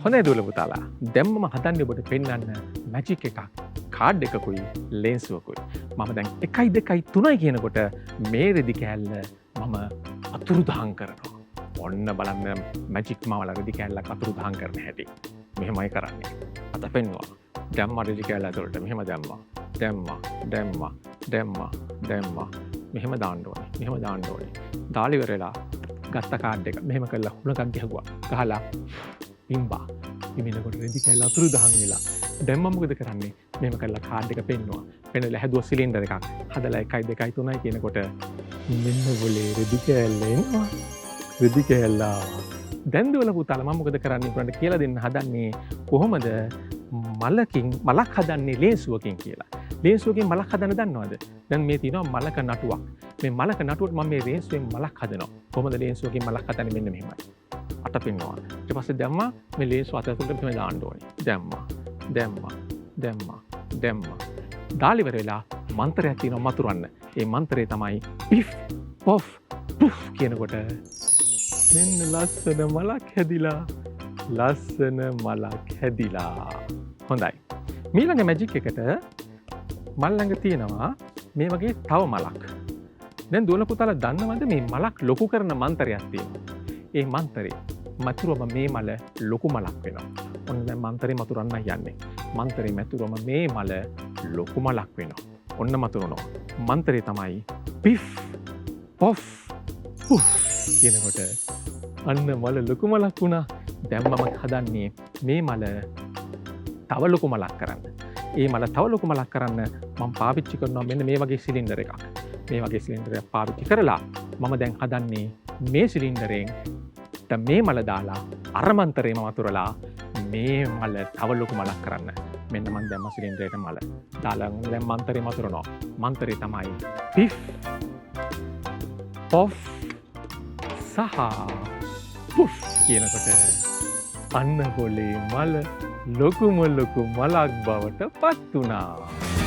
හොඳයි දුවල පුතාලා. දැන් මම හදන්නේ ඔබට පෙන්වන්න මැජික් එකක්. කාඩ් එකකුයි ලේන්සුවකුයි. මම දැන් 1 2 3 කියනකොට මේ රෙදි කෑල්ල මම අතුරුදහන් කරනවා. ඔන්න බලන්න මැජික් මාවල රෙදි කෑල්ලක් අතුරුදහන් කරන හැටි. මෙහෙමයි කරන්නේ. අත පෙන්වුවා. දැම්මා රෙදි කෑල්ල ඇතුළට. මෙහෙම දැම්මා. දැම්මා. මෙහෙම දාන්න ඕනේ. මෙහෙම දාන්න ඕනේ. දාලා ඉවරලා ගත්ත කාඩ් එක මෙහෙම කරලා හුලඟක් ගැහුවා. ගහලා පිම්බා. පිමිනකොට රෙදි කෑල්ල අතුරුදහන් වෙලා. දැන් මම මොකද කරන්නේ? මෙහෙම කරලා කාඩ් එක පෙන්නුවා. පෙන්නලා හැදුවා සිලින්ඩර් එකක්. හදලා 1 2 3 කියනකොට මෙන්න બોලේ රෙදි කෑල්ල එනවා. රෙදි කෑල්ල ආවා. දැන් දුවල පුතාලා මම මොකද කරන්නේ උන්ට කියලා දෙන්න හදන්නේ කොහොමද මලක් හදන්නේ ලේන්සුවකින් කියලා. ලේන්සුවකින් මලක් හදන්න දන්නවද? දැන් මේ තියෙනවා මලක නටුවක්. මේ මලක නටුවට මම මේ ලේන්සුවෙන් මලක් හදනවා. කොහොමද ලේන්සුවකින් මලක් හදන්නේ? මෙන්න මෙහෙමයි. අත පෙන්නවා. ඊට පස්සේ දැම්මා මේ ලේන්සුව අත ඇතුළට මෙහෙම දාන්න ඕනේ. දැම්මා. දාලා ඉවර වෙලා මන්ත්‍රයක් තියෙනවා මතුරන්න. ඒ මන්ත්‍රය තමයි පිෆ් පොෆ් පුෆ් කියනකොට මෙන්න ලස්සන මලක් හැදිලා. හොඳයි. මීළඟ මැජික් එකට මල් ළඟ තියෙනවා මේ වගේ තව මලක්. දැන් දුවල පුතාලා දන්නවද මේ මලක් ලොකු කරන මන්ත්‍රයක් තියෙනවා. ඒ මන්ත්‍රේ මතුරුවම මේ මල ලොකු මලක් වෙනවා. ඔන්න දැන් මන්ත්‍රේ මතුරන්න යන්නේ. මන්ත්‍රේ මතුරුවම මේ මල ලොකු මලක් වෙනවා. ඔන්න මතුරනවා. මන්ත්‍රේ තමයි පිෆ් පොෆ් පුෆ් කියනකොට අන්න මල ලොකු මලක් වුණා. දැන් මම හදන්නේ මේ මල තව ලොකු මලක් කරන්න. ඒ මල තව ලොකු මලක් කරන්න මම පාවිච්චි කරනවා මෙන්න මේ වගේ සිලින්ඩර් එකක්. මේ වගේ සිලින්ඩර් එකක් පාවිච්චි කරලා මම දැන් හදන්නේ මේ සිලින්ඩරෙන් මේ මල දාලා අර මන්තරේම වතුරලා මේ මල තව ලොකු මලක් කරන්න. මෙන්න මම දැම්ම සිලින්ඩරේට මල දාලා දැන් මන්තරේ වතුරනවා. මන්තරේ තමයි පිෆ් පොෆ් සහ පුෆ් කියනකොට අන්න පොලේ මල ලොකුම ලොකු මලක් බවට පත් වුණා.